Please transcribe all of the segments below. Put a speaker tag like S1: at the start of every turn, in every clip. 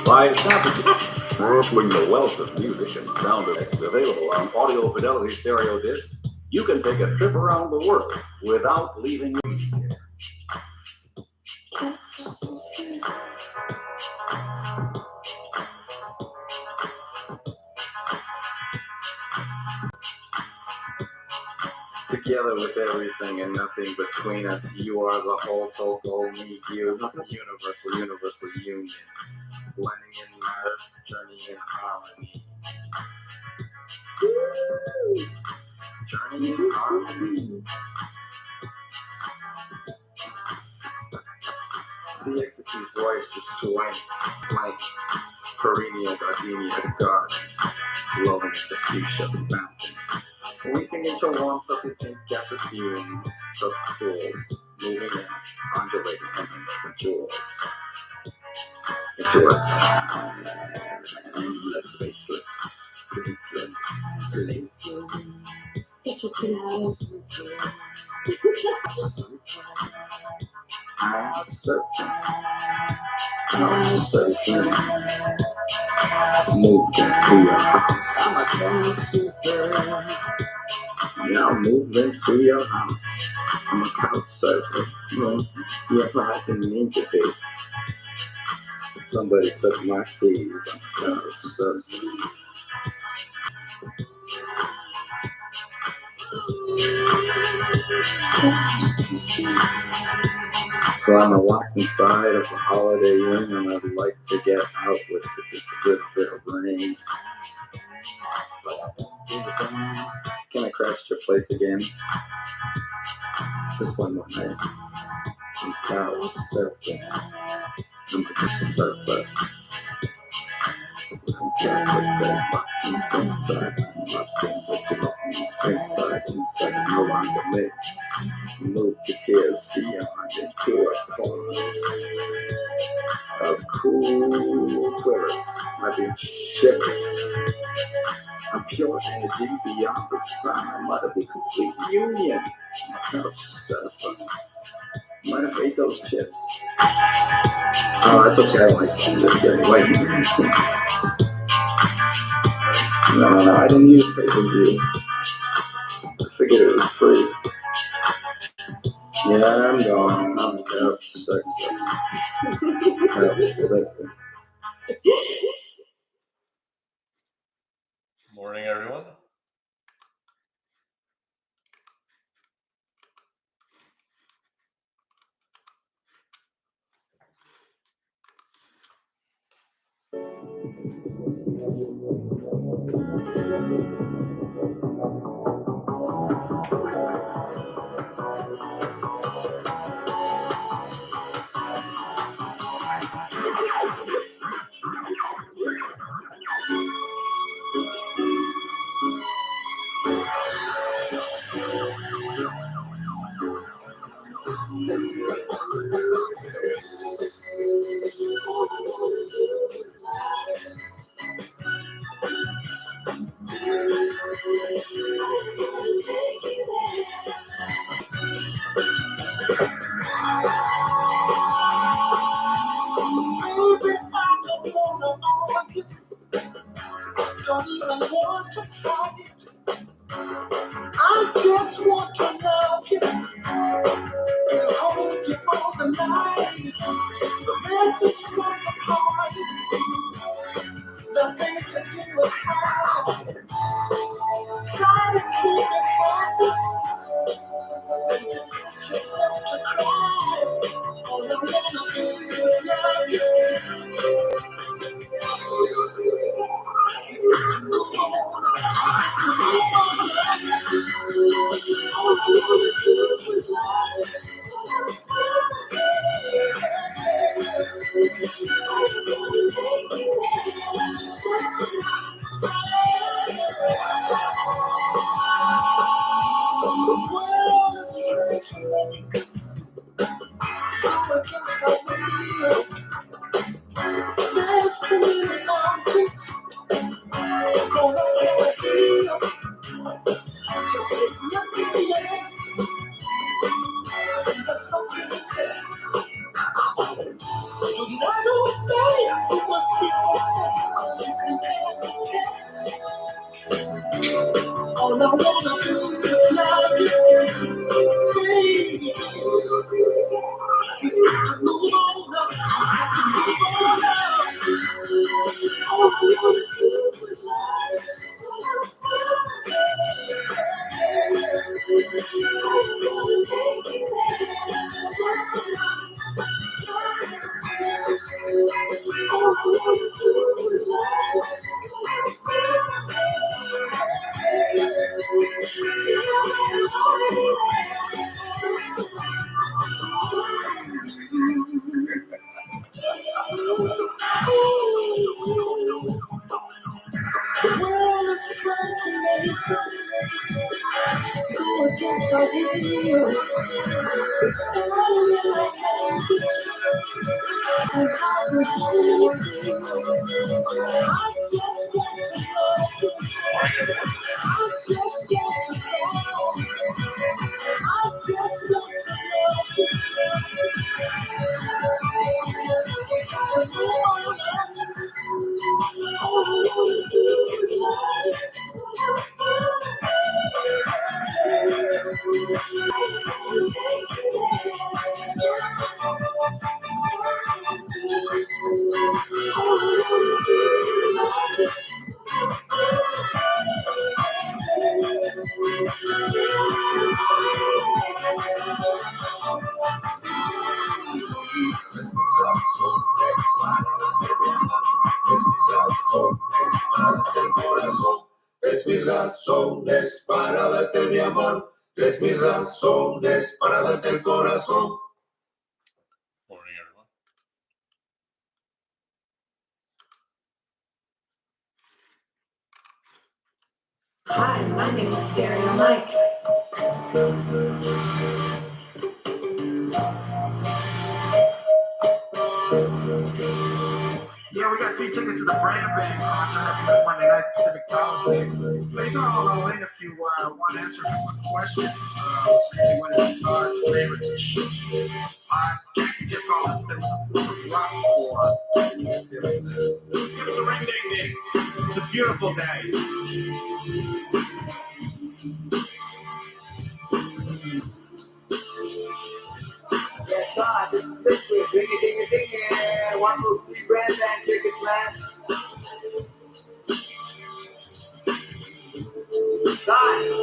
S1: By establishing the wealth of music and sound effects available on audio fidelity stereo discs, you can take a trip around the world without leaving your chair. Together with everything and nothing between us, you are the whole, so me, you, universal union, blending in matter, journeying in harmony. Woo! Journeying in harmony. The ecstasy's voice is swaying like perennial gardenia garden, flowing into fuchsia fountains, leaping into warmth of the pink gas fumes of pools, moving in, undulating under the jewels. Into a time, endless, faceless, faceless, faceless. Such a place. I'm surfing, moving through your house. I'm a couch surfer. Now moving through your house. I'm a couch surfer. You're like an ninja face. Somebody took my keys. I'm couch surfing. So I'm locked inside of a holiday inn, and I'd like to get out with just a little bit of rain. Can I crash your place again? Just one more night. I'm couch surfing. I'm a couch surfer. Inside, no longer me. Move the tears beyond into a corner of cool quiver. I've been shivering. I'm pure energy beyond the sun. I'm out of a complete union. I'm a couch surfer. Might have ate those chips. Oh, that's okay. I like this anyway. No, I didn't use pay-per-view. I figured it was free. Yeah, I'm going. I'm a couch surfer.
S2: Morning, everyone. Don't even want to fight. I just want to love you and hold you all the night. The message from the heart, nothing to do with how. Try to keep it happy. You ask yourself to cry. All I wanna do is love you. There's too many mountains. Gonna fall here. Just take nothing less. There's something less. Do you The world is trying to make us go against our will. It's all in our hands and how we feel. I just want to love you. I just want to love you. I just want to love you. All I want to do is love you.
S1: Tres mil razones para darte mi amor, 3000 razones para darte el corazón. Morning, everyone.
S3: Hi, my name is Stereo Mike.
S4: Yeah, we got 3 tickets to the Brand Bang concert happening Monday night, Pacific Palisades. But you can all roll in if you want to answer a quick question. Maybe what is your favorite? You can just call and say what the rock for. Give us a ring ding ding. It's a beautiful day.
S2: Yeah, Todd, this is Liquid. Ding it, ding it, ding it. Want those 3 Brand Band tickets, man? Todd,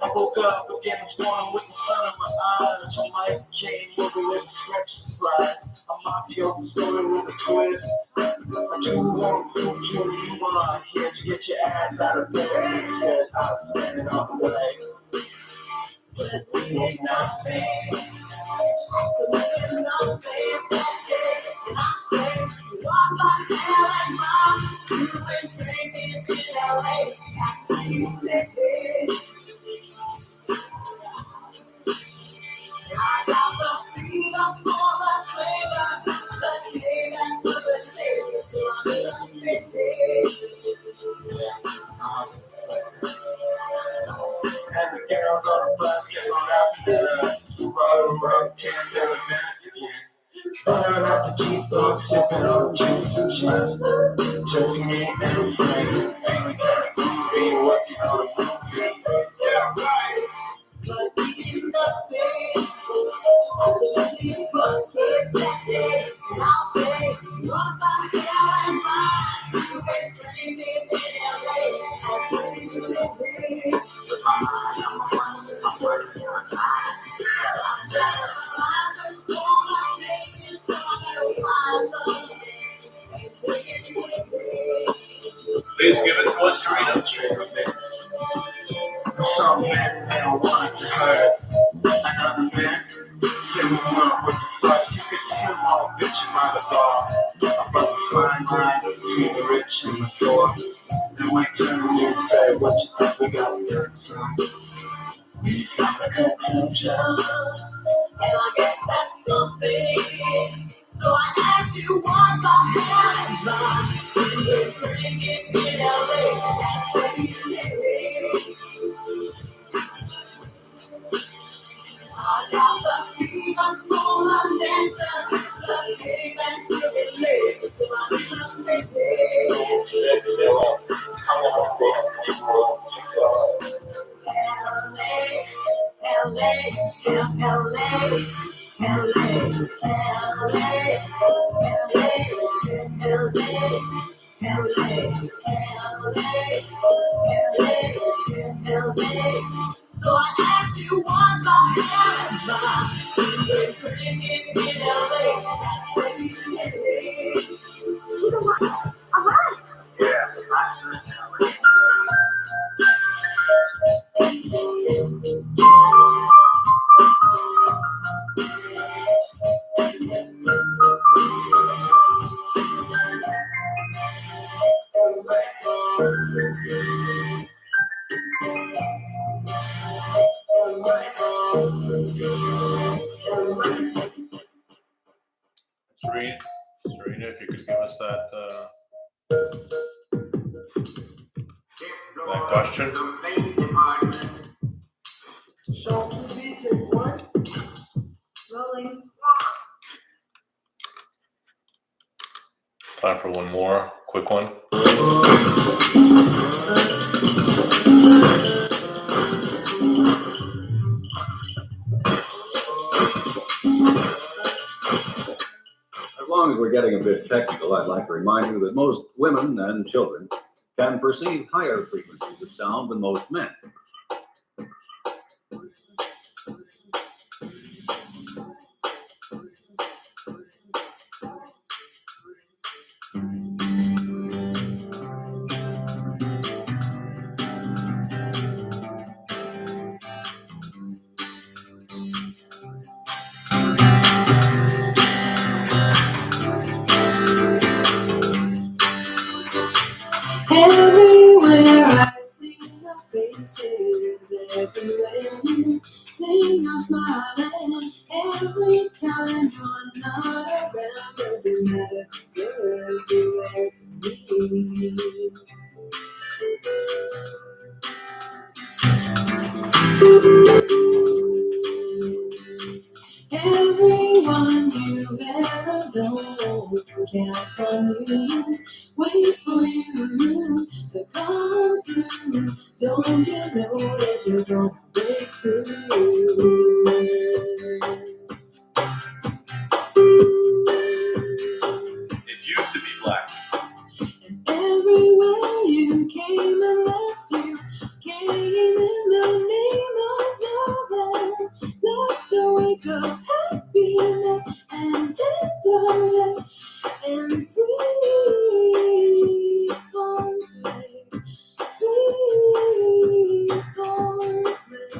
S4: I woke up again this morning with the sun in my eyes. From life came over with a stretch surprise. A mafioso story with a twist. A 2-1 food you here to get your ass out of bed. He said I was standing on the way. But we ain't nothing.
S2: absolutely nothing that day. And I say, what the hell am I doing drinking in LA? After you said this, I got the freedom for the flavor, the day that was a flavor, so I'm in a busy.
S4: And the girls on the bus kept on after us. Road 10 to Venice again. Firing up the G-Funk, sipping on juice and gin. Just me and a friend, feeling kinda groovy, working on a movie. Yeah, right.
S2: But we did nothing, absolutely but kids that day. And I'll say, what the hell am I doing drinking in LA? After you said this, I just wanna take it to my wiser and take it with me.
S1: Please give it to us, Serena.
S4: Some men don't want to hurt. Another man say we want with the fuss. You can see them all bitching by the bar. About to find mine, feeling rich in the floor. Then we turn to me and say, what you think we got to learn, son? We got a conclusion.
S2: And I guess that's something. So I asked you what the hell am I doing drinking in LA at 26? I got the fever for the dancer, the thing that you relate. So I'm just So I asked you what the hell am I doing drinking in LA at 26? Alright.
S4: Yeah,
S5: Serena, if you could give us that question.
S3: Shot to be take one. Rolling.
S5: Time for one more quick one.
S6: As long as we're getting a bit technical, I'd like to remind you that most women and children can perceive higher frequencies of sound than most men.
S2: Everywhere I see your faces, everywhere you sing, I'm smiling. Every time you're not around, doesn't matter, 'cause you're everywhere to me. Everyone you've ever known counts on you, waits for you to come through. Don't you know that you're gonna break through?
S5: It used to be black.
S2: And everywhere you came and left, you came in the name of your love. Left a wake of happiness and tenderness and sweet conflict, sweet conflict.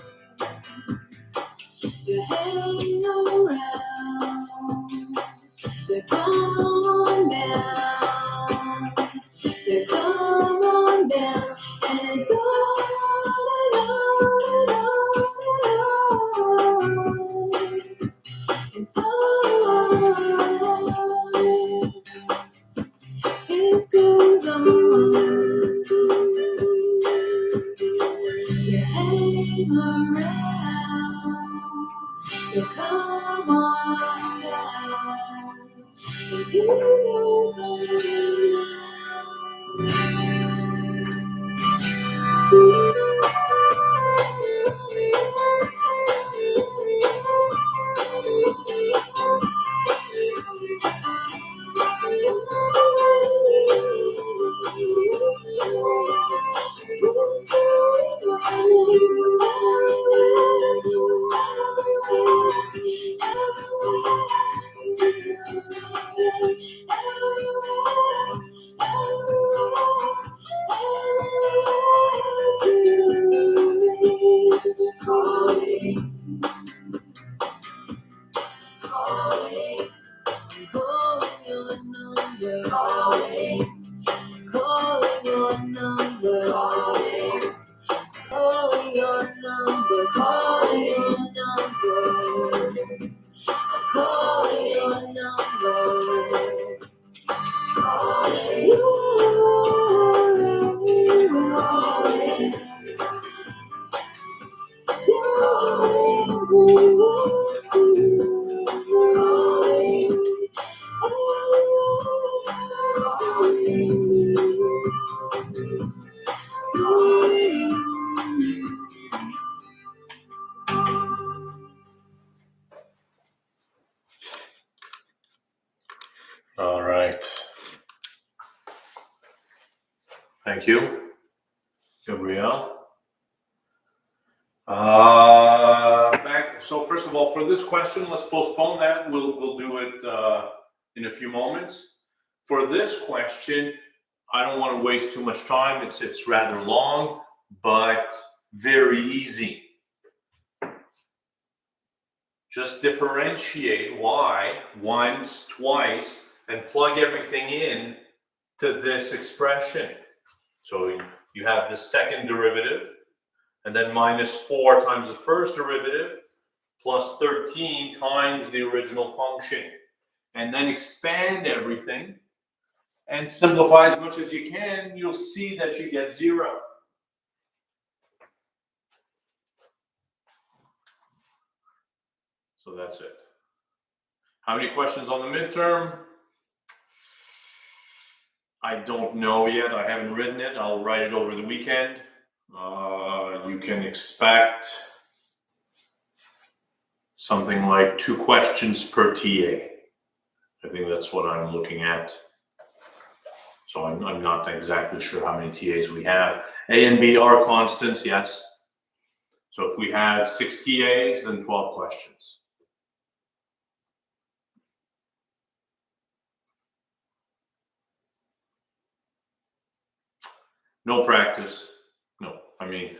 S2: You hang around, you come on down, you come on down, and it's on and on and on. It's on. It goes on. You hang around, you come on down, and you don't come calling your number, calling your number, calling your number, calling your number, calling your number. You are everywhere. Everywhere to
S5: All right. Thank you, Gabrielle. So first of all, for this question, let's postpone that. We'll do it in a few moments. For this question, I don't want to waste too much time. It's rather long, but very easy. Just differentiate y once, twice, and plug everything in to this expression. So you have the second derivative, and then minus 4 times the first derivative, plus 13 times the original function. And then expand everything and simplify as much as you can. You'll see that you get 0. So that's it. How many questions on the midterm? I don't know yet. I haven't written it. I'll write it over the weekend. You can expect something like 2 questions per TA. I think that's what I'm looking at. So I'm not exactly sure how many TAs we have. A and B are constants, yes. So if we have 6 TAs, then 12 questions. No practice. No, I mean,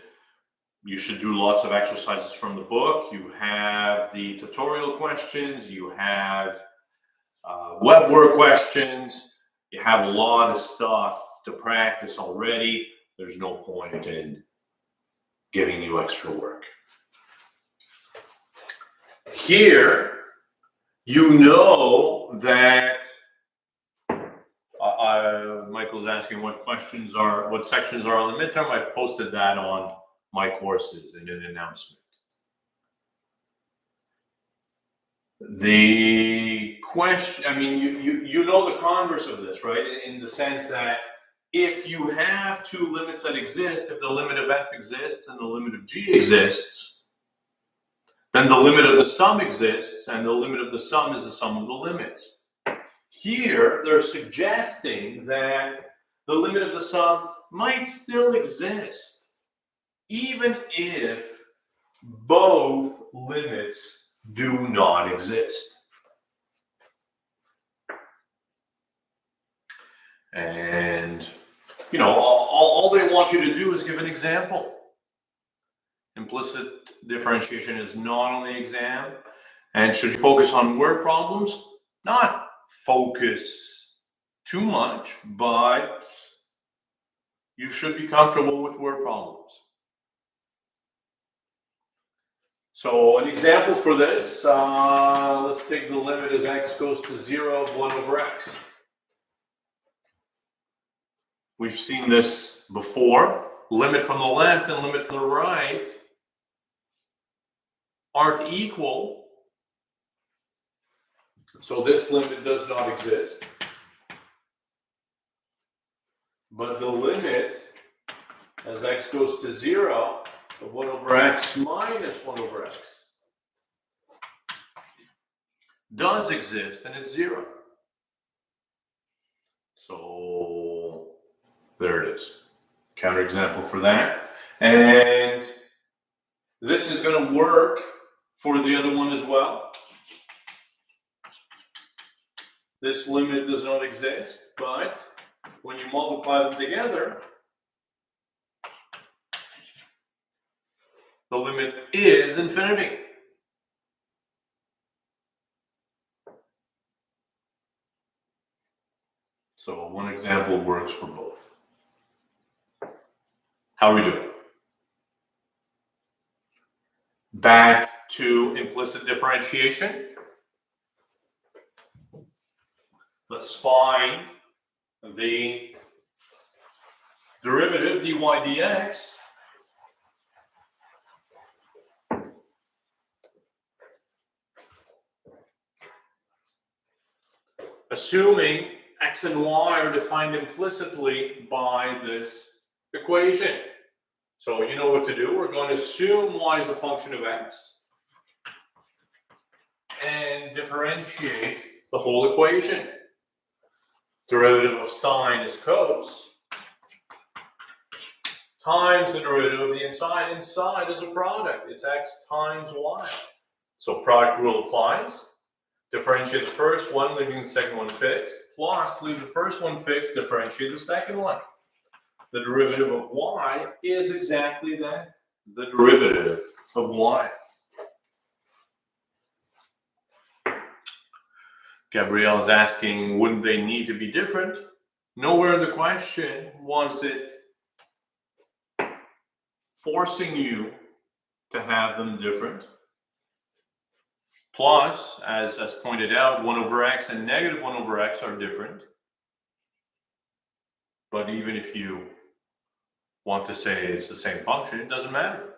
S5: you should do lots of exercises from the book. You have the tutorial questions. You have web work questions. You have a lot of stuff to practice already. There's no point in giving you extra work. Here, you know that Michael's asking what sections are on the midterm. I've posted that on my courses in an announcement. The question, I mean, you know the converse of this, right? In the sense that if you have 2 limits that exist, if the limit of f exists and the limit of g exists, then the limit of the sum exists, and the limit of the sum is the sum of the limits. Here, they're suggesting that the limit of the sum might still exist, even if both limits do not exist. And, you know, all they want you to do is give an example. Implicit differentiation is not on the exam. And should you focus on word problems? Not focus too much, but you should be comfortable with word problems. So an example for this, let's take the limit as x goes to 0 of 1 over x. We've seen this before. Limit from the left and limit from the right aren't equal. So this limit does not exist. But the limit as x goes to 0 of 1 over x minus 1 over x does exist, and it's 0. So there it is. Counterexample for that. And this is going to work for the other one as well. This limit does not exist, but when you multiply them together, the limit is infinity. So one example works for both. How are we doing? Back to implicit differentiation. Let's find the derivative dy dx assuming x and y are defined implicitly by this equation. So you know what to do. We're going to assume y is a function of x and differentiate the whole equation. Derivative of sine is cos times the derivative of the inside. Inside is a product. It's x times y. So product rule applies. Differentiate the first one, leaving the second one fixed. Plus, leave the first one fixed, differentiate the second one. The derivative of y is exactly that. The derivative of y. Gabrielle is asking, wouldn't they need to be different? Nowhere in the question was it forcing you to have them different. Plus, as pointed out, 1 over x and negative 1 over x are different. But even if you want to say it's the same function, it doesn't matter.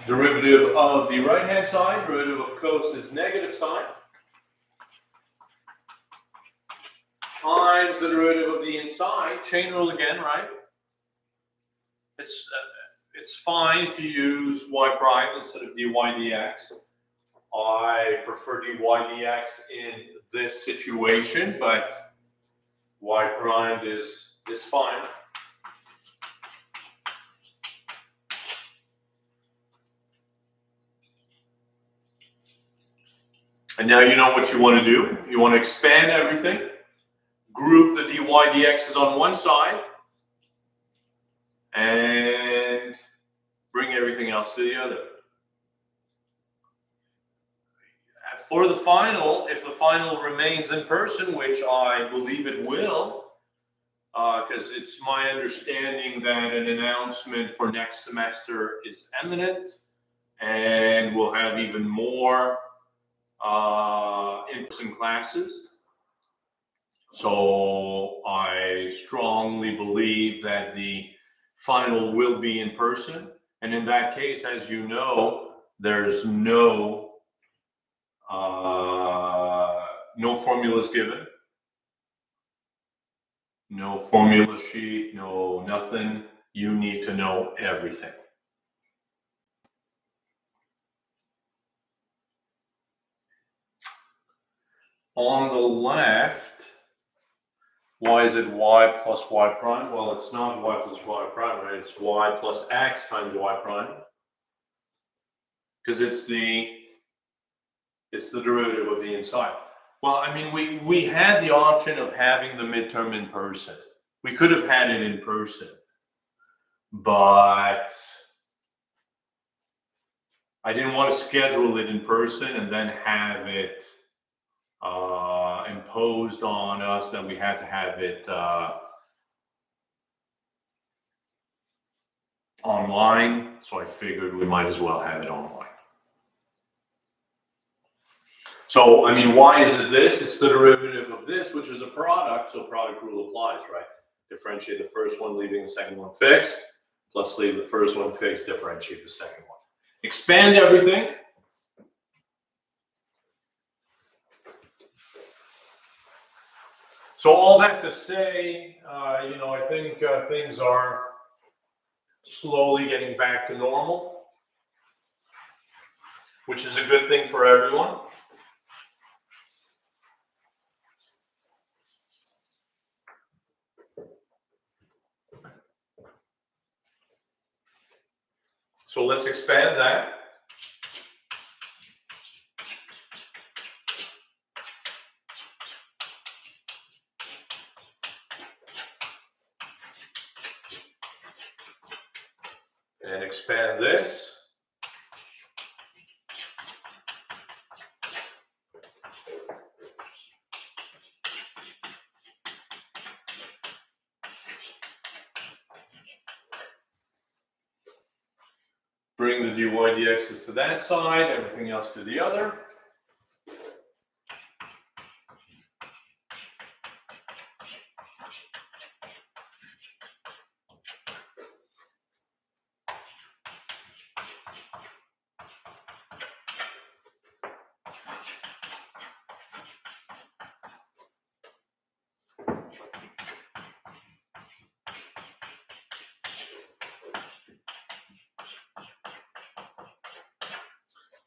S5: Derivative of the right-hand side, derivative of cos is negative sine, times the derivative of the inside, chain rule again, right? It's fine if you use y prime instead of dy dx. I prefer dy dx in this situation, but y prime is fine. And now you know what you want to do. You want to expand everything, group the dy dx's on one side, and bring everything else to the other. For the final, if the final remains in person, which I believe it will, because it's my understanding that an announcement for next semester is imminent, and we'll have even more in-person classes. So I strongly believe that the final will be in person. And in that case, as you know, there's no formulas given, no formula sheet, no nothing. You need to know everything. On the left, why is it y plus y prime? Well, it's not y plus y prime, right? It's y plus x times y prime. Because it's the derivative of the inside. Well, I mean, we had the option of having the midterm in person. We could have had it in person, but I didn't want to schedule it in person and then have it imposed on us that we had to have it online. So I figured we might as well have it online. So, I mean, why is it this? It's the derivative of this, which is a product, so product rule applies, right? Differentiate the first one, leaving the second one fixed, plus leave the first one fixed, differentiate the second one. Expand everything. So all that to say, I think things are slowly getting back to normal, which is a good thing for everyone. So let's expand that. And expand this. Bring the dy dx's to that side, everything else to the other.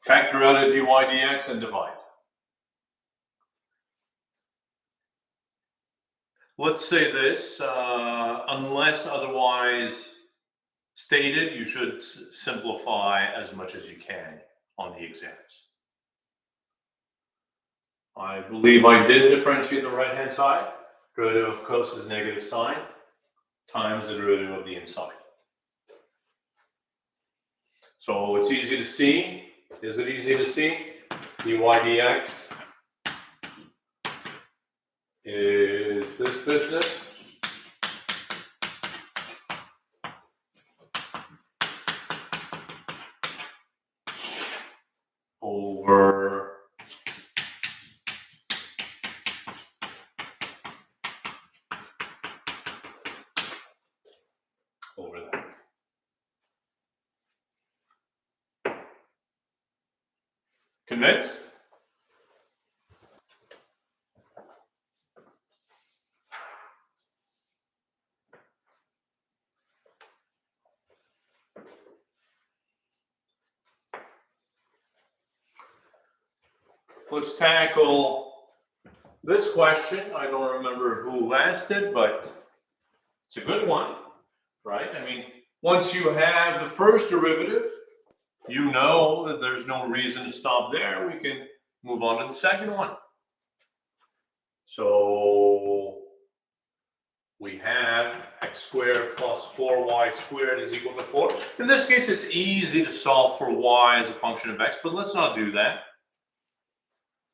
S5: Factor out a dy dx and divide. Let's say this, unless otherwise stated, you should simplify as much as you can on the exams. I believe I did differentiate the right-hand side. Derivative of cos is negative sine times the derivative of the inside. So it's easy to see. Is it easy to see? Dy dx is this business. over that. Convinced? Let's tackle this question. I don't remember who asked it, but it's a good one, right? I mean, once you have the first derivative, you know that there's no reason to stop there. We can move on to the second one. So we have x squared plus 4y squared is equal to 4. In this case, it's easy to solve for y as a function of x, but let's not do that.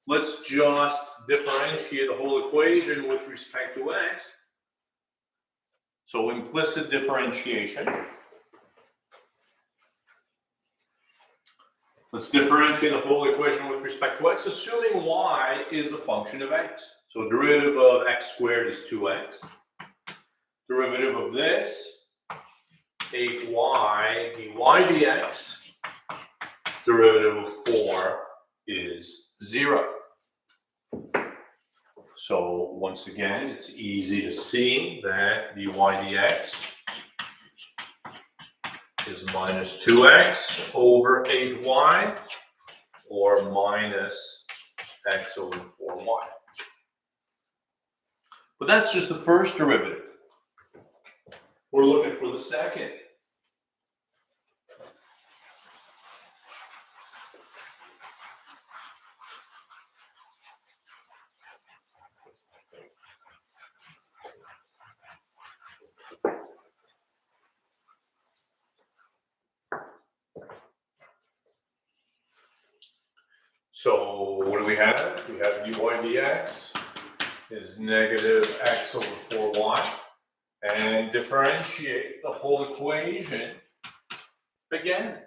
S5: Let's just differentiate the whole equation with respect to x. So implicit differentiation. Let's differentiate the whole equation with respect to x, assuming y is a function of x. So derivative of x squared is 2x. Derivative of this, 8y dy dx. Derivative of 4 is 0. So once again, it's easy to see that dy dx is minus 2x over 8y, or minus x over 4y. But that's just the first derivative. We're looking for the second. So what do we have? We have dy dx is negative x over 4y. And differentiate the whole equation, again,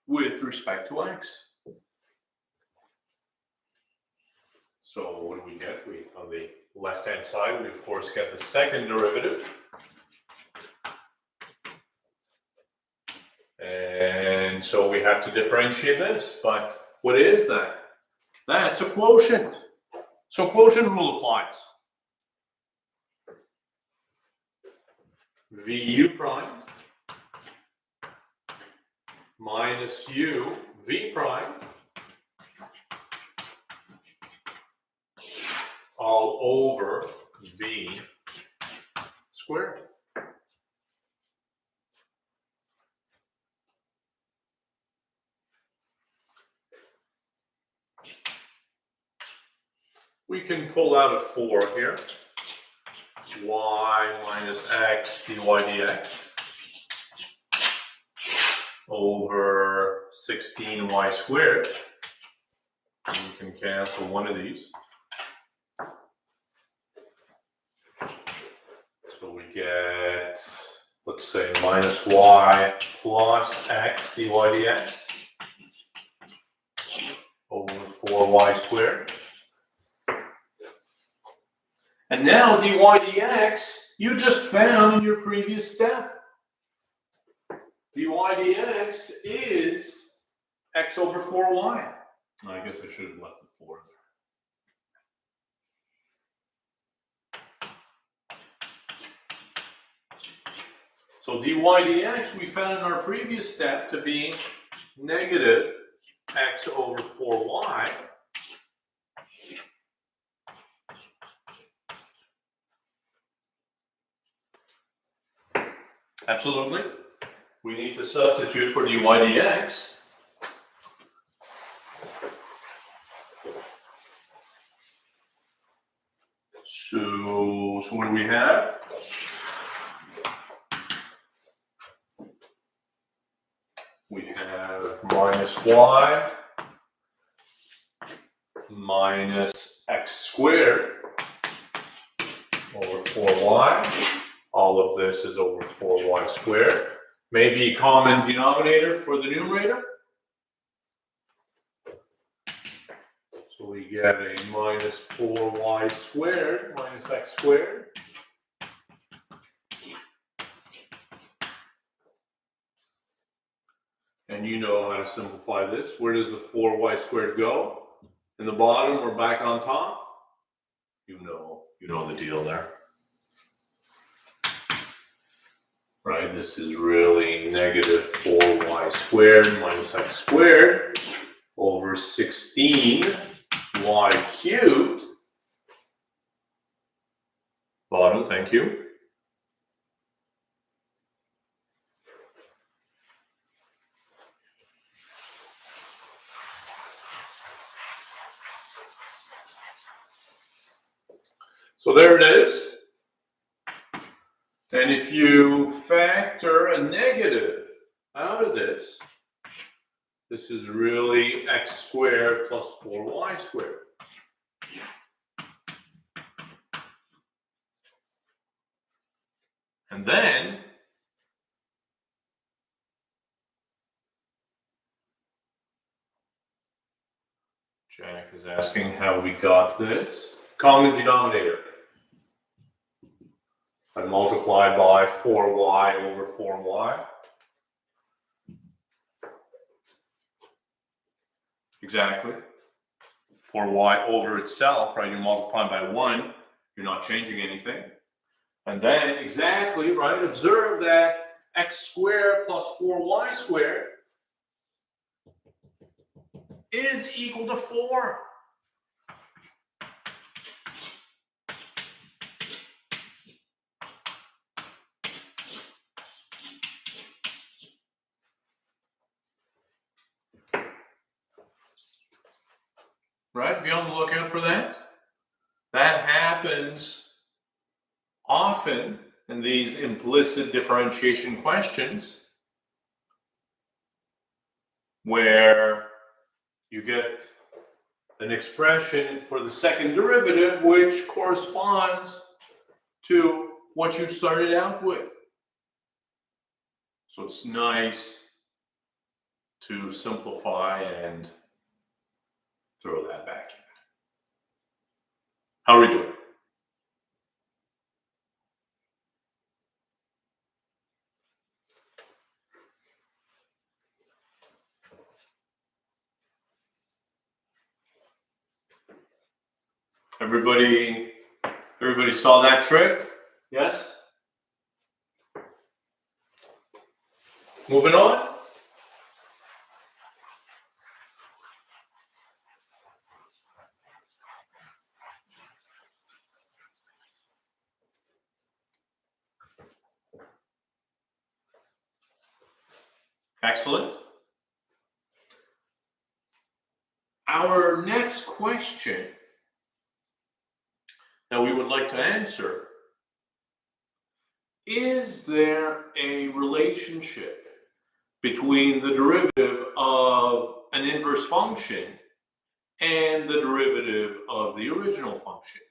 S5: with respect to x. So what do we get? On the left-hand side, we of course get the second derivative. And so we have to differentiate this, but what is that? That's a quotient. So quotient rule applies. VU prime minus U V prime all over V squared. We can pull out a 4 here. Y minus x dy dx over 16y squared. And we can cancel one of these. So we get, let's say, minus y plus x dy dx over 4y squared. And now dy dx, you just found in your previous step. dy dx is x over 4y. I guess I should have left the 4 there. So dy dx we found in our previous step to be negative x over 4y. Absolutely. We need to substitute for dy dx. So what do we have? We have minus y minus x squared over 4y. All of this is over 4y squared. Maybe a common denominator for the numerator? we get a minus 4y squared minus x squared. And you know how to simplify this. Where does the 4y squared go? In the bottom or back on top? You know the deal there. Right, this is really negative 4y squared minus x squared over 16y cubed. Bottom, thank you. So there it is. And if you factor a negative out of this, this is really x squared plus 4y squared. And then Jack is asking how we got this. Common denominator. I multiply by 4y over 4y. Exactly. 4y over itself, right? You multiply by 1, you're not changing anything. And then, exactly, right? Observe that x squared plus 4y squared is equal to 4. Right? Be on the lookout for that. That happens often in these implicit differentiation questions where you get an expression for the second derivative which corresponds to what you started out with. So it's nice to simplify and throw that back in. How are we doing? Everybody saw that trick? Yes? Moving on. Excellent. Our next question that we would like to answer: is there a relationship between the derivative of an inverse function and the derivative of the original function?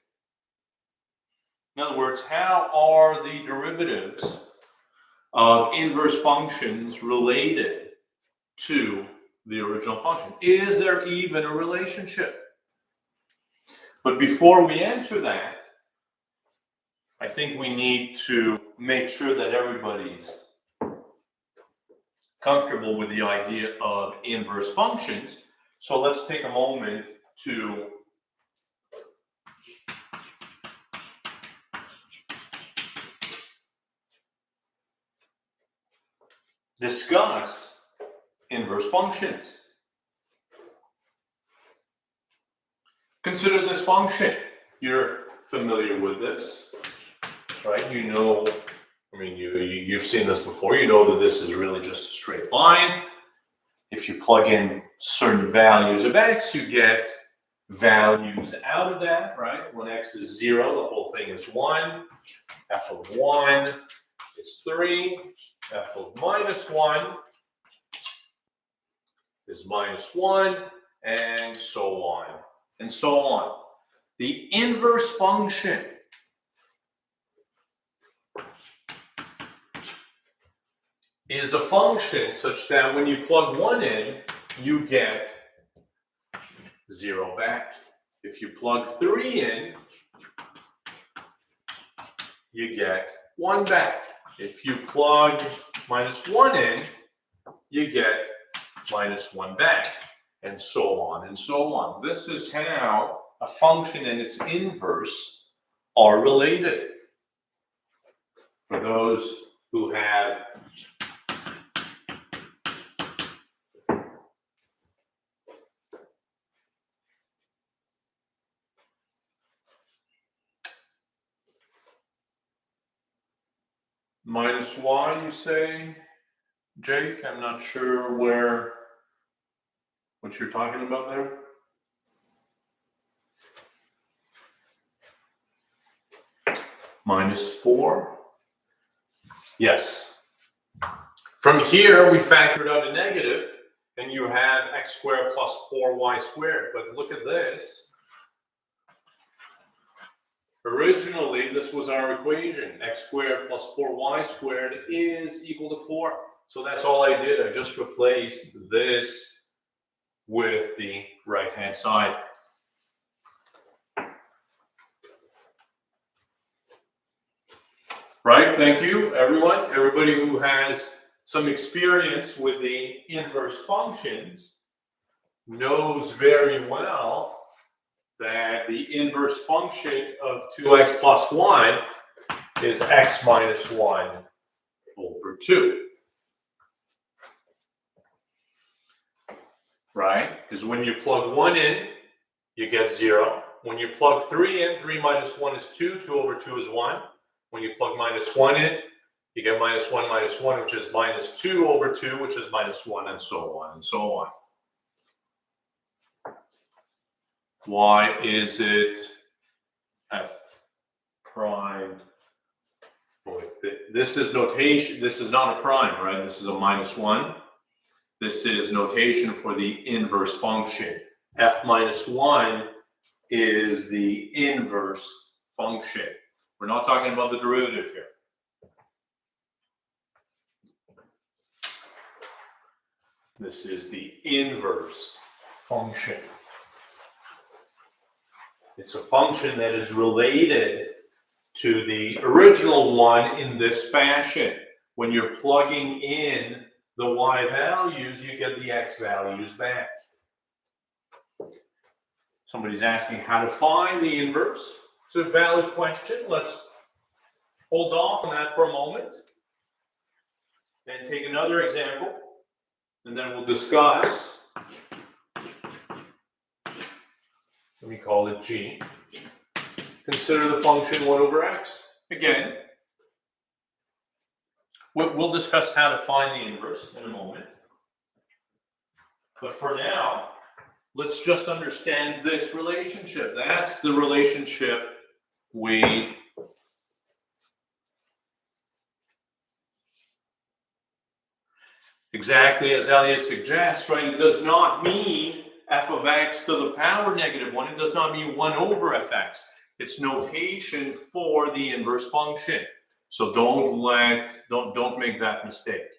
S5: In other words, how are the derivatives of inverse functions related to the original function? Is there even a relationship? But before we answer that, I think we need to make sure that everybody's comfortable with the idea of inverse functions. So let's take a moment to discuss inverse functions. Consider this function. You're familiar with this, right? You know, I mean, you've seen this before. You know that this is really just a straight line. If you plug in certain values of x, you get values out of that, right? When x is 0, the whole thing is 1. F of 1 is 3. F of minus 1 is minus 1, and so on, and so on. The inverse function is a function such that when you plug 1 in, you get 0 back. If you plug 3 in, you get 1 back. If you plug -1 in, you get -1 back, and so on and so on. This is how a function and its inverse are related. For those who have -y, you say, Jake? I'm not sure what you're talking about there. -4. Yes. From here, we factored out a negative, and you have x squared plus 4y squared. But look at this. Originally, this was our equation. X squared plus 4y squared is equal to 4. So that's all I did. I just replaced this with the right-hand side. Right, thank you, everyone. Everybody who has some experience with the inverse functions knows very well that the inverse function of 2x plus 1 is x minus 1 over 2. Right? Because when you plug 1 in, you get 0. When you plug 3 in, 3 minus 1 is 2. 2 over 2 is 1. When you plug -1 in, you get -1, which is -2 over 2, which is -1, and so on and so on. Why is it f prime? This is notation. This is not a prime, right? This is a -1. This is notation for the inverse function. F minus 1 is the inverse function. We're not talking about the derivative here. This is the inverse function. It's a function that is related to the original one in this fashion. When you're plugging in the y values, you get the x values back. Somebody's asking how to find the inverse. It's a valid question. Let's hold off on that for a moment and take another example, and then we'll discuss. Let me call it g. Consider the function 1 over x. Again, we'll discuss how to find the inverse in a moment. But for now, let's just understand this relationship. That's the relationship we exactly as Elliot suggests, right? It does not mean f of x to the power -1. It does not mean 1 over fx. It's notation for the inverse function. So don't make that mistake.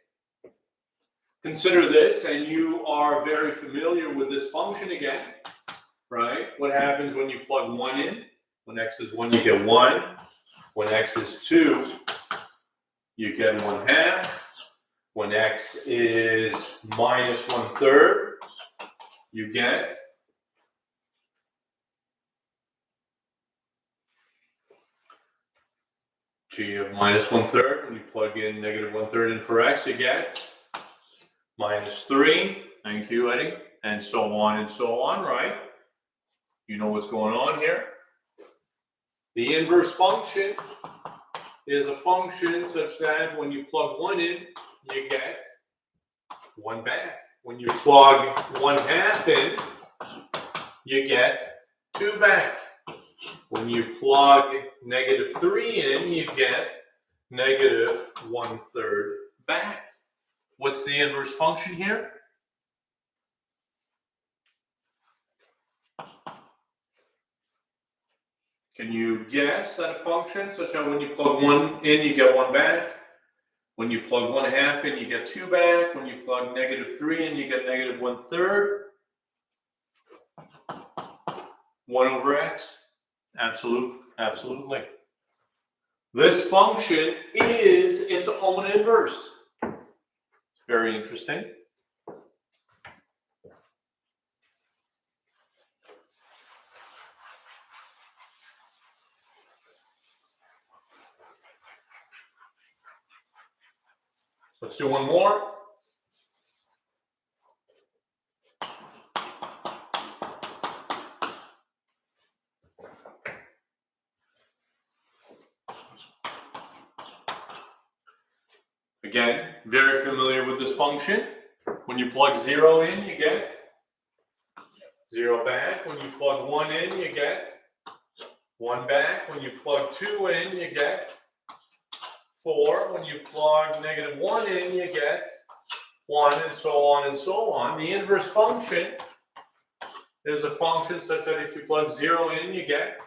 S5: Consider this, and you are very familiar with this function again, right? What happens when you plug 1 in? When x is 1, you get 1. When x is 2, you get 1/2. When x is -1/3, you get g of -1/3. When you plug in -1/3 in for x, you get -3. Thank you, Eddie. And so on, right? You know what's going on here. The inverse function is a function such that when you plug 1 in, you get 1 back. When you plug 1/2 in, you get 2 back. When you plug -3 in, you get -1/3 back. What's the inverse function here? Can you guess at a function such that when you plug 1 in, you get 1 back? When you plug 1/2 in, you get 2 back. When you plug -3 in, you get -1/3. 1 over x. Absolutely. This function is its own inverse. Very interesting. Let's do one more. Again, very familiar with this function. When you plug 0 in, you get 0 back. When you plug 1 in, you get 1 back. When you plug 2 in, you get 4. When you plug negative 1 in, you get 1, and so on and so on. The inverse function is a function such that if you plug 0 in, you get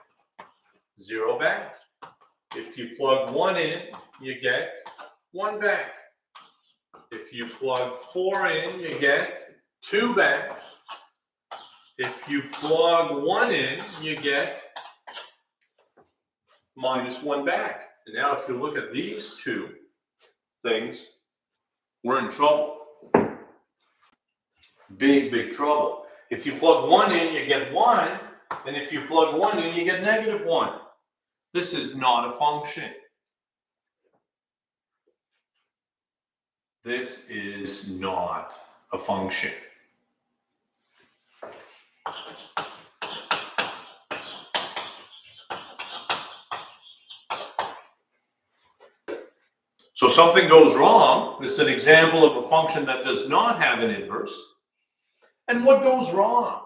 S5: 0 back. If you plug 1 in, you get 1 back. If you plug 4 in, you get 2 back. If you plug 1 in, you get minus 1 back. And now if you look at these two things, we're in trouble. Big trouble. If you plug 1 in, you get 1. And if you plug 1 in, you get negative 1. This is not a function. This is not a function. So something goes wrong. This is an example of a function that does not have an inverse. And what goes wrong?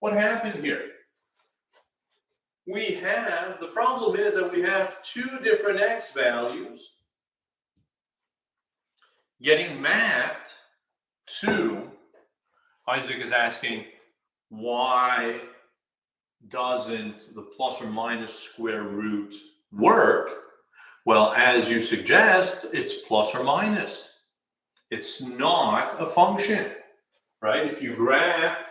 S5: What happened here? The problem is that we have two different x values getting mapped to, Isaac is asking, why doesn't the plus or minus square root work? Well, as you suggest, it's plus or minus. It's not a function, right? If you graph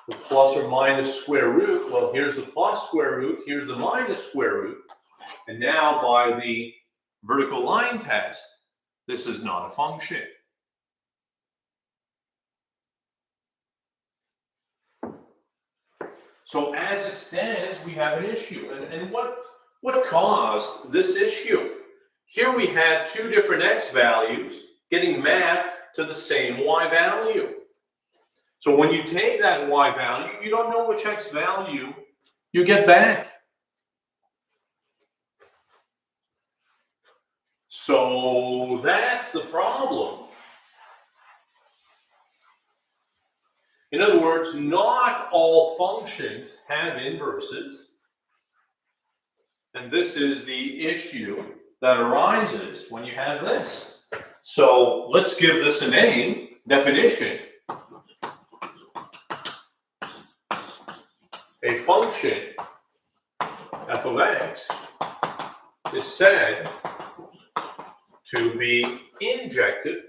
S5: the plus or minus square root, well, here's the plus square root, here's the minus square root. And now by the vertical line test, this is not a function. So as it stands, we have an issue. And what caused this issue? Here we had two different x values getting mapped to the same y value. So when you take that y value, you don't know which x value you get back. So that's the problem. In other words, not all functions have inverses. And this is the issue that arises when you have this. So let's give this a name, definition. A function, f of x, is said to be injective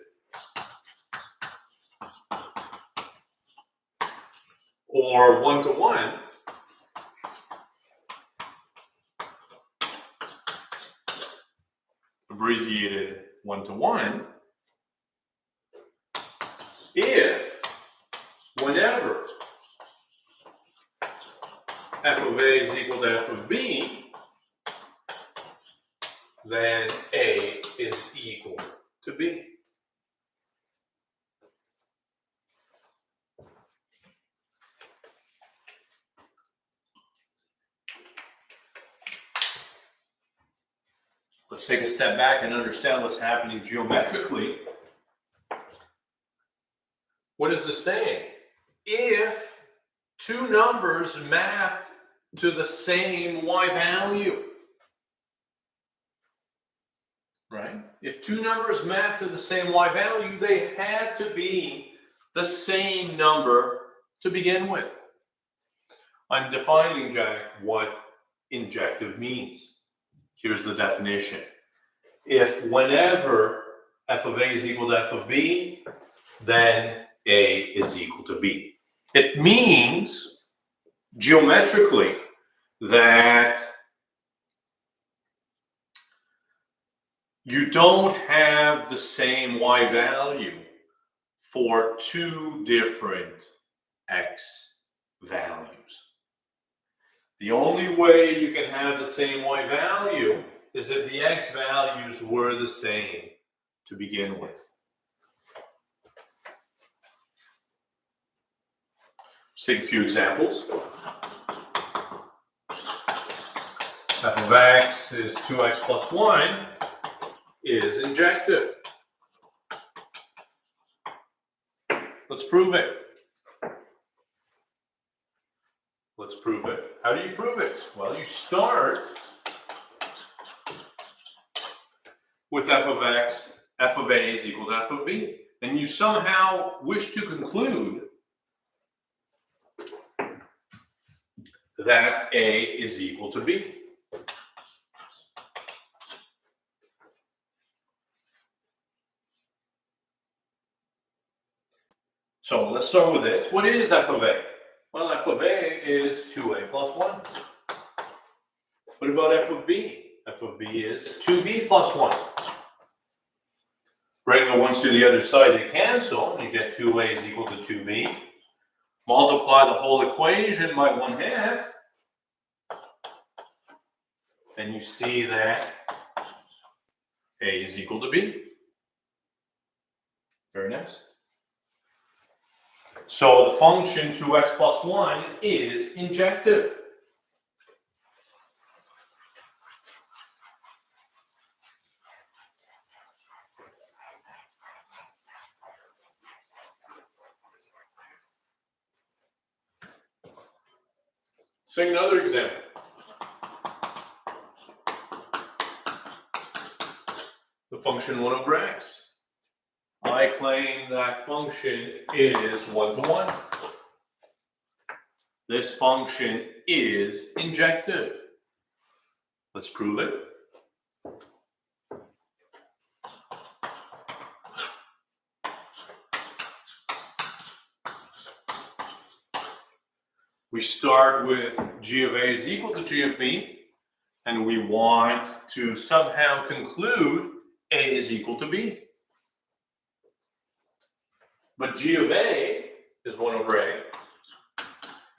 S5: or one-to-one abbreviated one-to-one if whenever f of a is equal to f of b, then a is equal to b. Let's take a step back and understand what's happening geometrically. What is this saying? If two numbers map to the same y value, right? If two numbers map to the same y value, they had to be the same number to begin with. I'm defining, Jack, what injective means. Here's the definition. If whenever f of a is equal to f of b, then a is equal to b. It means geometrically that you don't have the same y value for two different x values. The only way you can have the same y value is if the x values were the same to begin with. Let's take a few examples. F of x is 2x plus 1 is injective. Let's prove it. Let's prove it. How do you prove it? Well, you start with f of x, f of a is equal to f of b. And you somehow wish to conclude that a is equal to b. So let's start with this. What is f of a? Well, f of a is 2a plus 1. What about f of b? F of b is 2b plus 1. Bring the ones to the other side, they cancel, and you get 2a is equal to 2b. Multiply the whole equation by 1/2, and you see that a is equal to b. Very nice. So the function 2x plus 1 is injective. Say another example. The function 1 over x. I claim that function is 1 to 1. This function is injective. Let's prove it. We start with g of a is equal to g of b, and we want to somehow conclude a is equal to b. But g of a is 1 over a.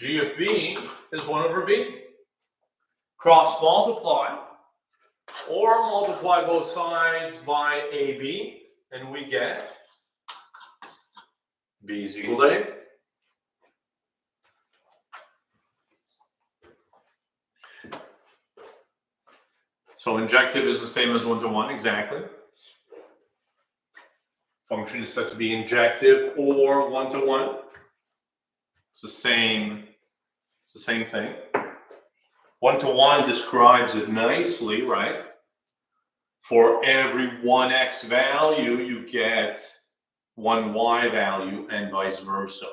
S5: G of b is 1 over b. Cross multiply, or multiply both sides by ab, and we get b is equal to a. So injective is the same as 1 to 1, exactly. Function is said to be injective or 1 to 1. It's the same thing. 1 to 1 describes it nicely, right? For every 1x value, you get 1 y value and vice versa.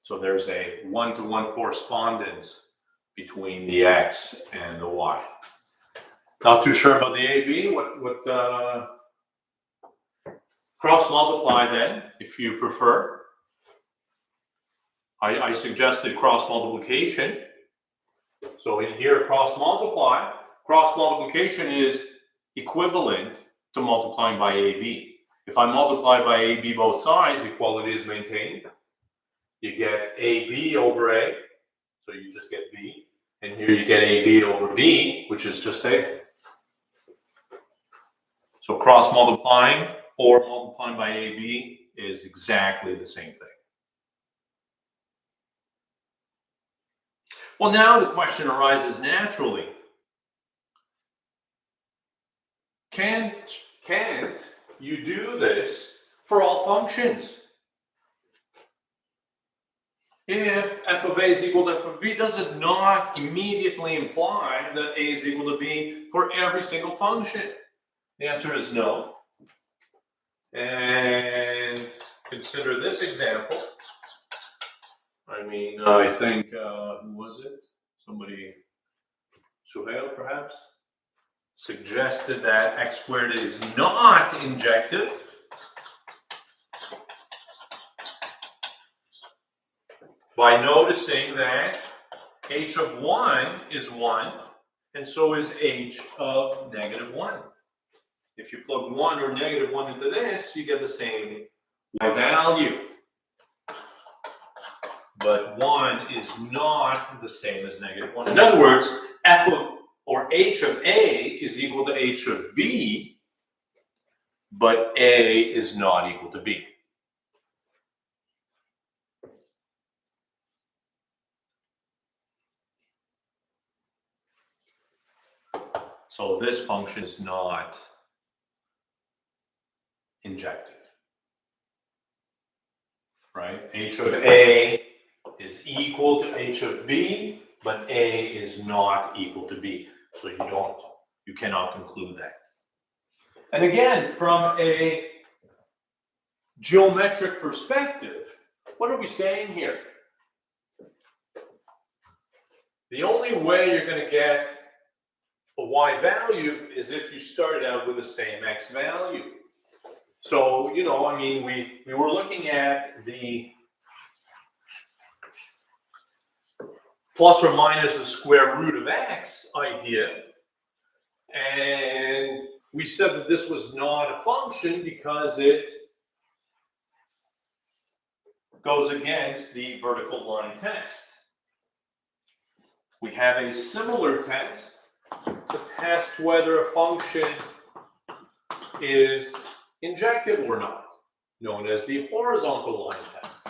S5: So there's a 1 to 1 correspondence between the x and the y. Not too sure about the AB. What cross multiply then, if you prefer. I suggested cross multiplication. So in here, cross multiply. Cross multiplication is equivalent to multiplying by AB. If I multiply by AB both sides, equality is maintained. You get AB over A, so you just get B. And here you get AB over B, which is just A. So cross multiplying or multiplying by AB is exactly the same thing. Well, now the question arises naturally. Can't you do this for all functions? If f of a is equal to f of b, does it not immediately imply that a is equal to b for every single function? The answer is no. And consider this example. I think, who was it? Somebody, Suhail perhaps, suggested that x squared is not injective. by noticing that h of 1 is 1, and so is h of negative 1. If you plug 1 or negative 1 into this, you get the same y value. But 1 is not the same as negative 1. In other words, f of, or h of A is equal to h of B, but A is not equal to B. So this function is not injective, right? H of A is equal to h of B, but A is not equal to B. So you cannot conclude that. And again, from a geometric perspective, what are we saying here? The only way you're going to get a y value is if you started out with the same x value. So, I mean, we were looking at the plus or minus the square root of x idea, and we said that this was not a function because it goes against the vertical line test. We have a similar test to test whether a function is injective or not, known as the horizontal line test.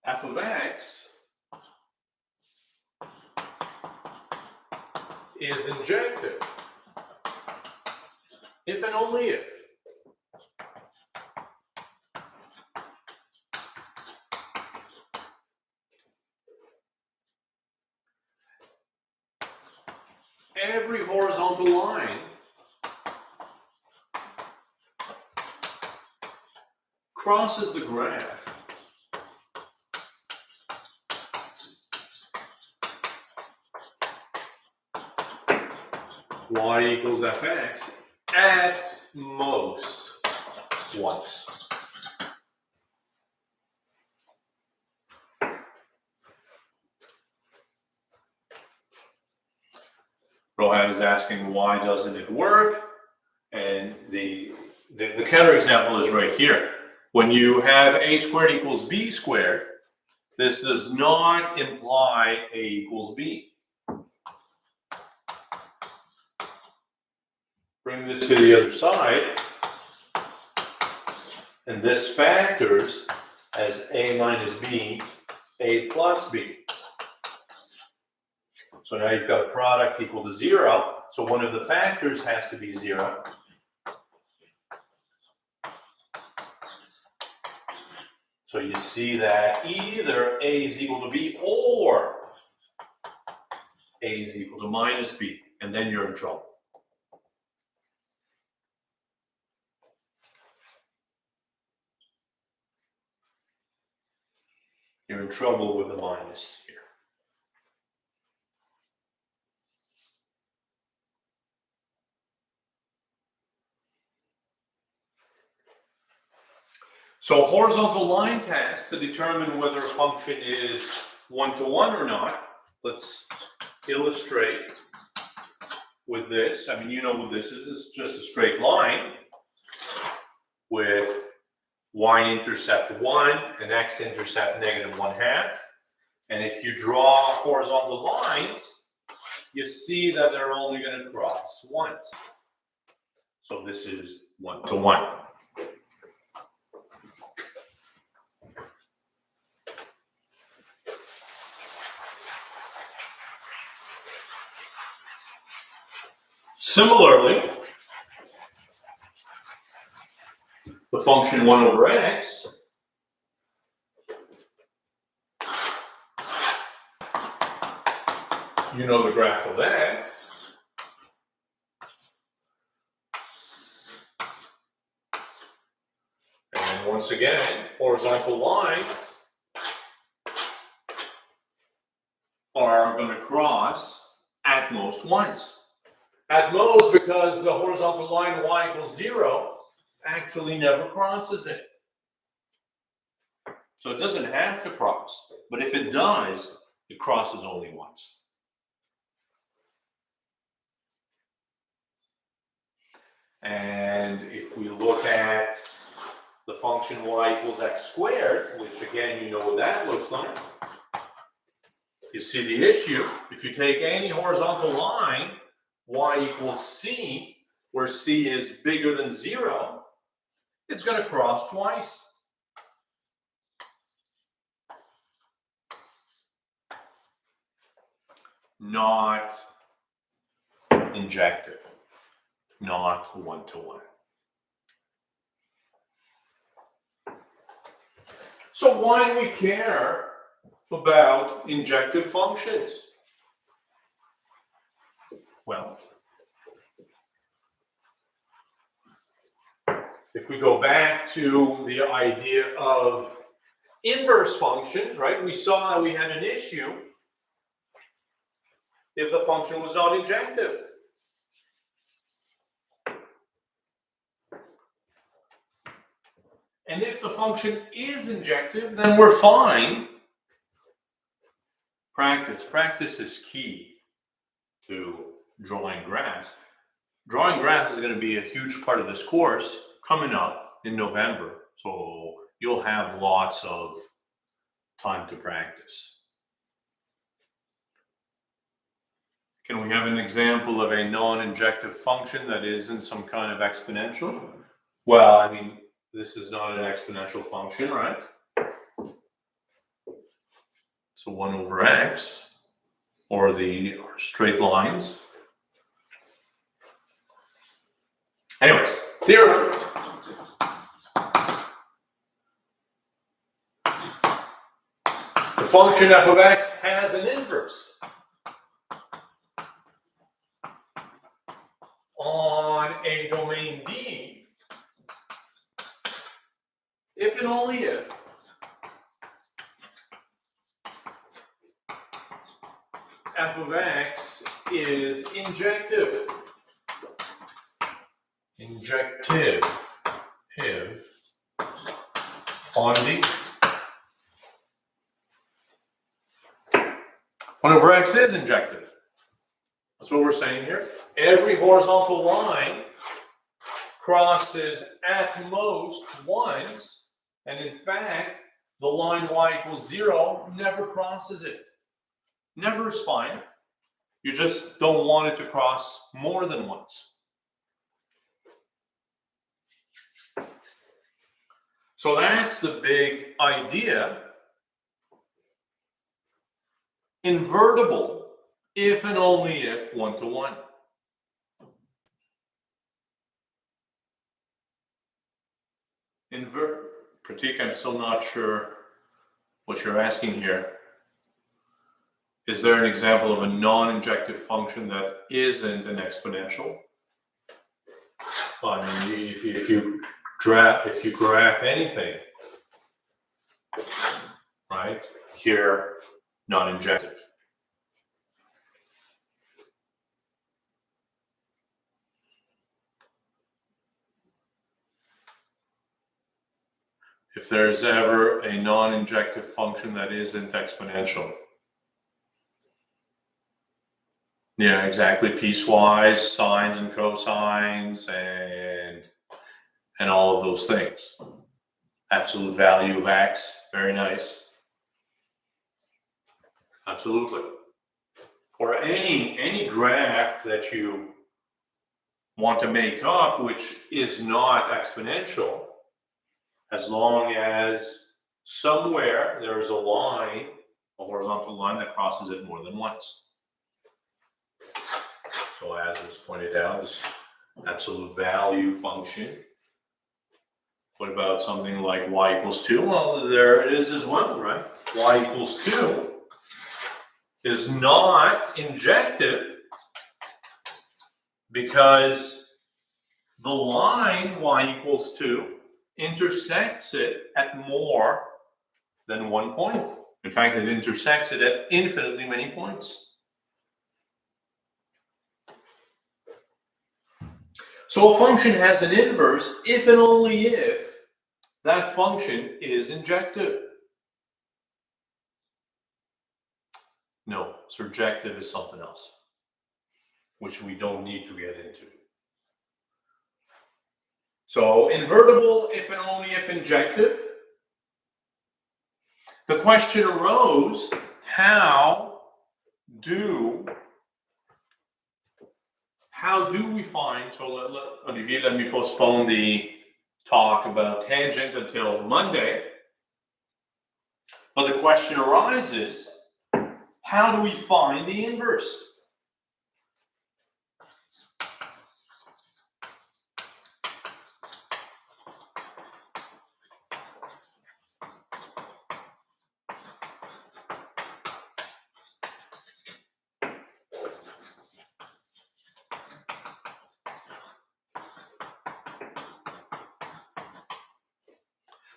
S5: F of x is injective if and only if every horizontal line crosses the graph y equals fx at most once. Rohan is asking, why doesn't it work? And the counterexample is right here. When you have a squared equals b squared, this does not imply a equals b. Bring this to the other side, and this factors as a minus b, a plus b. So now you've got a product equal to 0, so one of the factors has to be 0. So you see that either a is equal to b or a is equal to minus b, and then you're in trouble. You're in trouble with the minus here. So horizontal line test to determine whether a function is one-to-one or not. Let's illustrate with this. I mean, you know what this is. It's just a straight line with y-intercept 1 and x-intercept -1/2. And if you draw horizontal lines, you see that they're only going to cross once. So this is one-to-one. Similarly, the function 1 over x you know the graph of that. And once again, horizontal lines are going to cross at most once. At most, because the horizontal line y equals 0 actually never crosses it. So it doesn't have to cross, but if it does, it crosses only once. And if we look at the function y equals x squared, which again, you know what that looks like. You see the issue. If you take any horizontal line, y equals c, where c is bigger than 0, it's going to cross twice. Not injective, not one-to-one. So why do we care about injective functions? Well, if we go back to the idea of inverse functions, right? We saw that we had an issue if the function was not injective. And if the function is injective, then we're fine. Practice is key to drawing graphs. Drawing graphs is going to be a huge part of this course coming up in November. So you'll have lots of time to practice. Can we have an example of a non-injective function that isn't some kind of exponential? Well, I mean, this is not an exponential function, right? So 1 over x, or straight lines. Anyways, theorem. The function f of x has an inverse on a domain D if and only if f of x is injective. Injective on D. 1 over x is injective. That's what we're saying here. Every horizontal line crosses at most once, and in fact, the line y equals 0 never crosses it. Never is fine. You just don't want it to cross more than once. So that's the big idea. Invertible if and only if 1-to-1. Pratik, I'm still not sure what you're asking here. Is there an example of a non-injective function that isn't an exponential? Well, I mean, if you graph anything, right? Here, non-injective. If there's ever a non-injective function that isn't exponential. Yeah, exactly. Piecewise, sines and cosines, and all of those things. Absolute value of x, very nice. Absolutely. Or any graph that you want to make up which is not exponential, as long as somewhere there's a line, a horizontal line that crosses it more than once. So as was pointed out, this absolute value function. What about something like y equals 2? Well, there it is as well, right? Y equals 2 is not injective because the line y equals 2 intersects it at more than one point. In fact, it intersects it at infinitely many points. So a function has an inverse if and only if that function is injective. No, surjective is something else, which we don't need to get into. So invertible if and only if injective. The question arose, how do we find, so Olivier, let me postpone the talk about tangent until Monday. But the question arises, how do we find the inverse?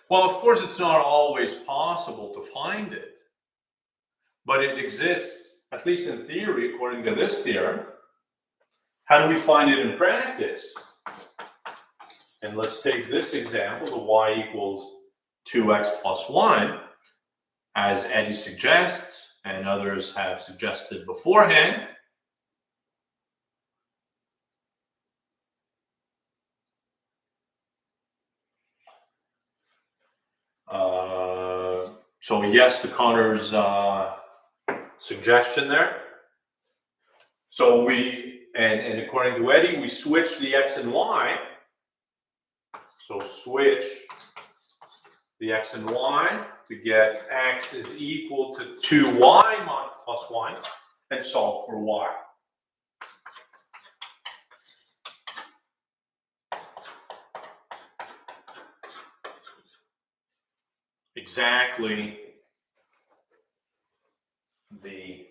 S5: Well, of course, it's not always possible to find it, but it exists, at least in theory, according to this theorem. How do we find it in practice? And let's take this example, the y equals 2x plus 1, as Eddie suggests, and others have suggested beforehand. So yes to Connor's suggestion there. So and according to Eddie, we switch the x and y. So switch the x and y to get x is equal to 2y plus 1 and solve for y. Exactly the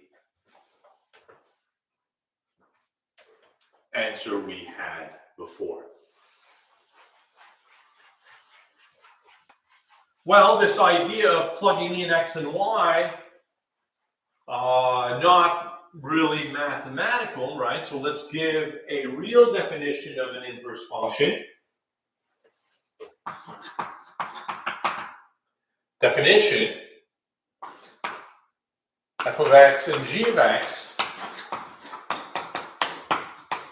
S5: answer we had before. Well, this idea of plugging in x and y, not really mathematical, right? So let's give a real definition of an inverse function. Definition: f of x and g of x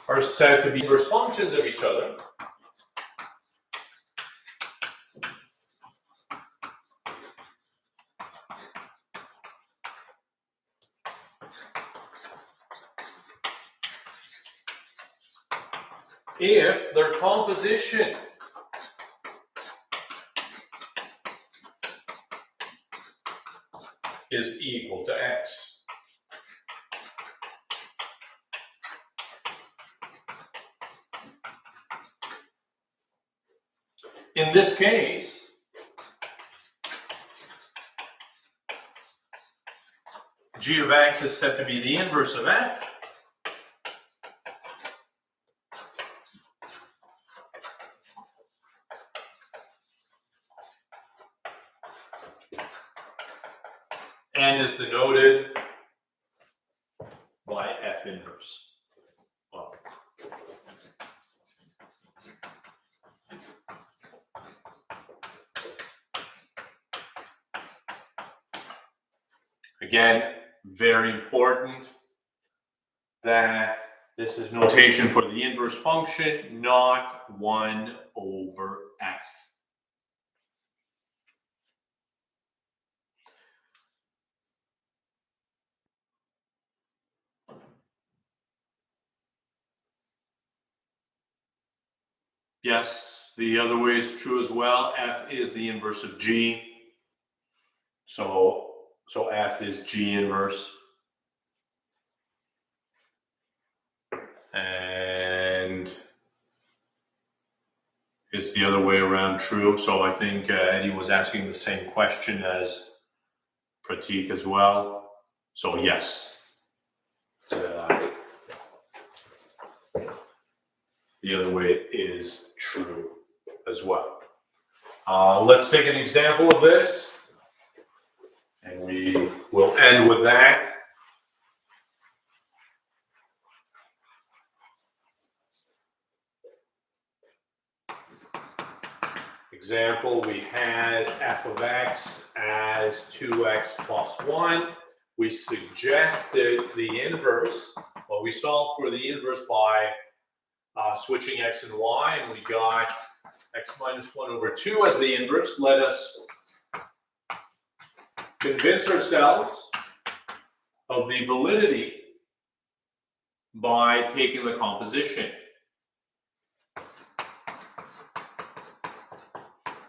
S5: are said to be inverse functions of each other. If their composition is equal to x. In this case, g of x is said to be the inverse of f. And is denoted by f inverse. Well, again, very important that this is notation for the inverse function, not 1 over f. Yes, the other way is true as well. F is the inverse of g. So f is g inverse. And is the other way around true? So I think Eddie was asking the same question as Pratik as well. So yes. The other way is true as well. Let's take an example of this, and we will end with that. example, we had f of x as 2x plus 1. We suggested the inverse. Well, we solved for the inverse by switching x and y, and we got x minus 1 over 2 as the inverse. Let us convince ourselves of the validity by taking the composition.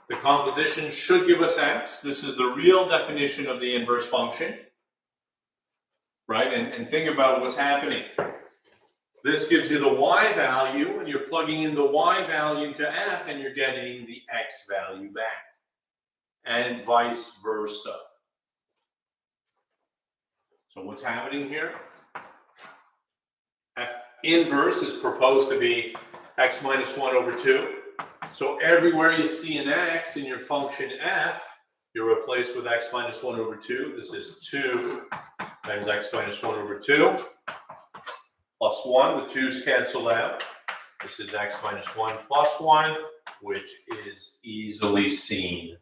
S5: The composition should give us x. This is the real definition of the inverse function, right? And think about what's happening. This gives you the y value, and you're plugging in the y value into f, and you're getting the x value back, and vice versa. So what's happening here? F inverse is proposed to be x minus 1 over 2. So everywhere you see an x in your function f, you're replaced with x minus 1 over 2. This is 2 times x minus 1 over 2 plus 1. The 2's cancel out. This is x minus 1 plus 1, which is easily seen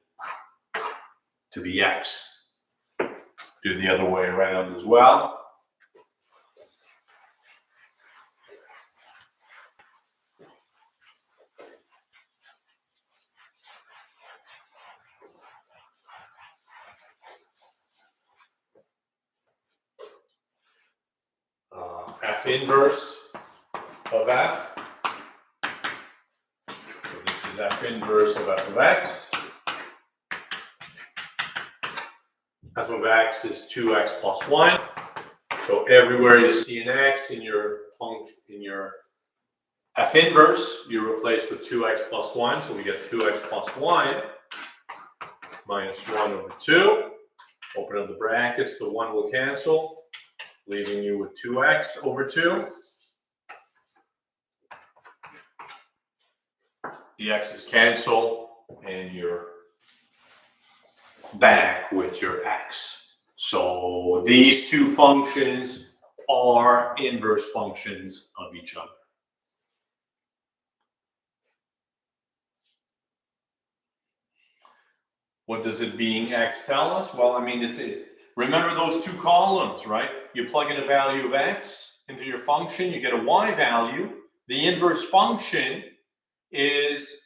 S5: to be x. Do the other way around as well. F inverse of f. So this is f inverse of f of x. F of x is 2x plus 1. So everywhere you see an x in your function, in your f inverse, you replace with 2x plus 1. So we get 2x plus 1 minus 1 over 2. Open up the brackets, the 1 will cancel, leaving you with 2x over 2. The x's cancel, and you're back with your x. So these two functions are inverse functions of each other. What does it being x tell us? Well, I mean, remember those two columns, right? You plug in a value of x into your function, you get a y value. The inverse function is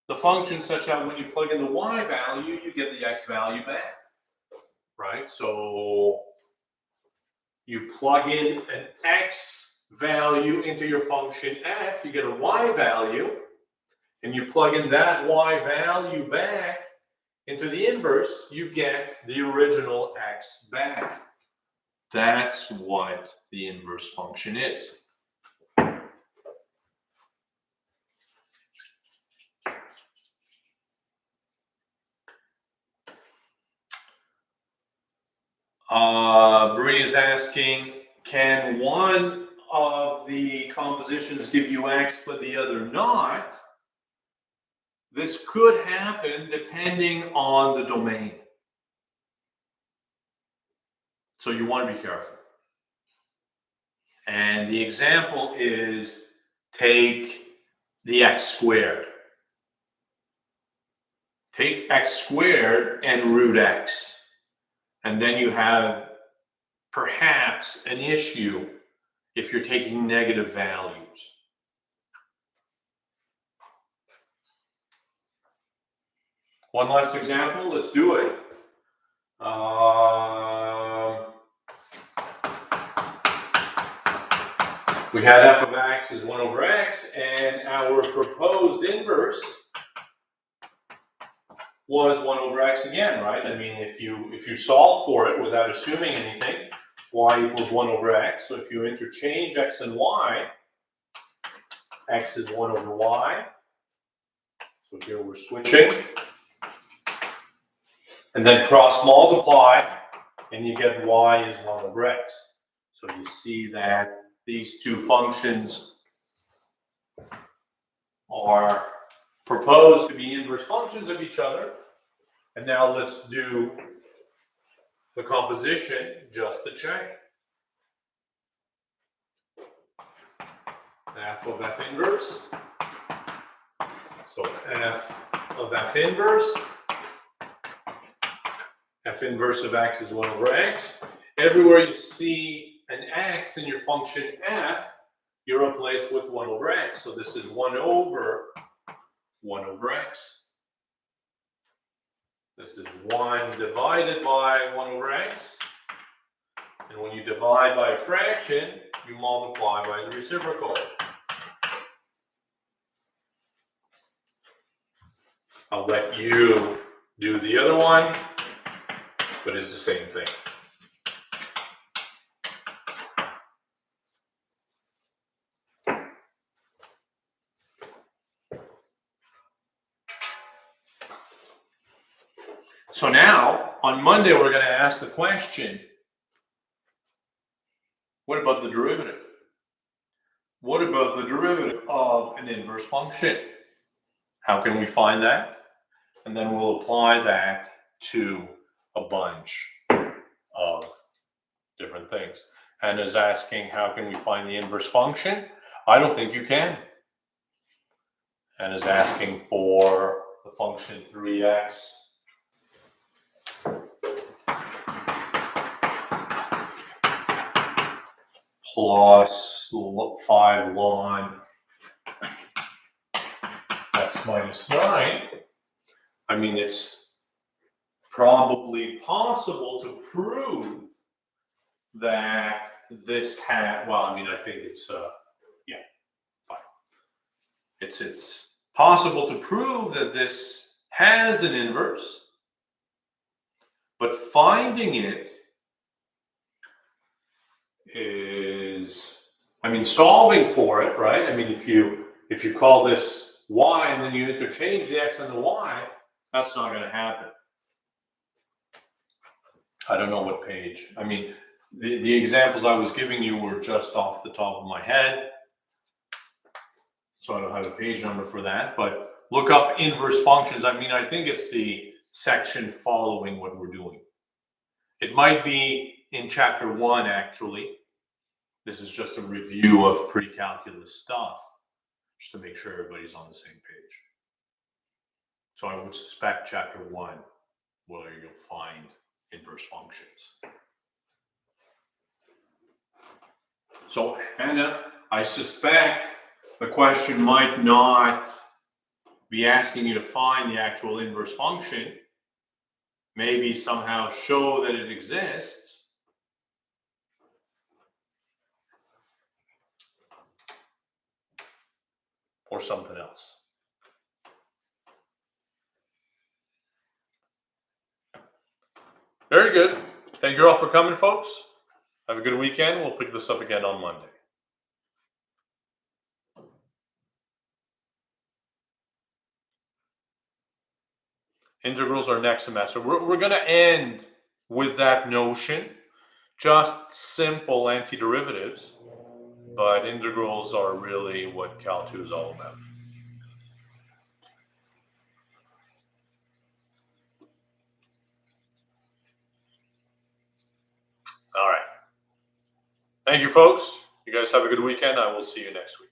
S5: the function such that when you plug in the y value, you get the x value back, right? So you plug in an x value into your function f, you get a y value, and you plug in that y value back into the inverse, you get the original x back. That's what the inverse function is. Bree is asking, can one of the compositions give you x but the other not? This could happen depending on the domain. So you want to be careful. And the example is, take the x squared. Take x squared and root x. And then you have perhaps an issue if you're taking negative values. One last example, let's do it. We had f of x is 1 over x, and our proposed inverse was 1 over x again, right? I mean, if you solve for it without assuming anything, y equals 1 over x. So if you interchange x and y, x is 1 over y. So here we're switching. And then cross multiply, and you get y is 1 over x. So you see that these two functions are proposed to be inverse functions of each other. And now let's do the composition just to check. F of f inverse. So f of f inverse. F inverse of x is 1 over x. Everywhere you see an x in your function f, you replace with 1 over x. So this is 1 over x. This is 1 divided by 1 over x. And when you divide by a fraction, you multiply by the reciprocal. I'll let you do the other one, but it's the same thing. So now, on Monday, we're going to ask the question, what about the derivative? What about the derivative of an inverse function? How can we find that? And then we'll apply that to a bunch of different things. Anna's asking, how can we find the inverse function? I don't think you can. Anna's asking for the function 3x plus 5 ln x minus 9. I mean, it's probably possible to prove that this had, well, I mean, I think it's, yeah, fine. It's possible to prove that this has an inverse, but finding it is, I mean, solving for it, right? I mean, if you call this y and then you interchange the x and the y, that's not going to happen. I don't know what page. I mean, the examples I was giving you were just off the top of my head, so I don't have a page number for that, but look up inverse functions. I mean, I think it's the section following what we're doing. It might be in chapter 1, actually. This is just a review of pre-calculus stuff, just to make sure everybody's on the same page. So I would suspect chapter 1, where you'll find inverse functions. So Hannah, I suspect the question might not be asking you to find the actual inverse function, maybe somehow show that it exists. Or something else. Very good. Thank you all for coming, folks. Have a good weekend. We'll pick this up again on Monday. Integrals are next semester. We're going to end with that notion. Just simple antiderivatives. But integrals are really what Cal 2 is all about. All right. Thank you, folks. You guys have a good weekend. I will see you next week.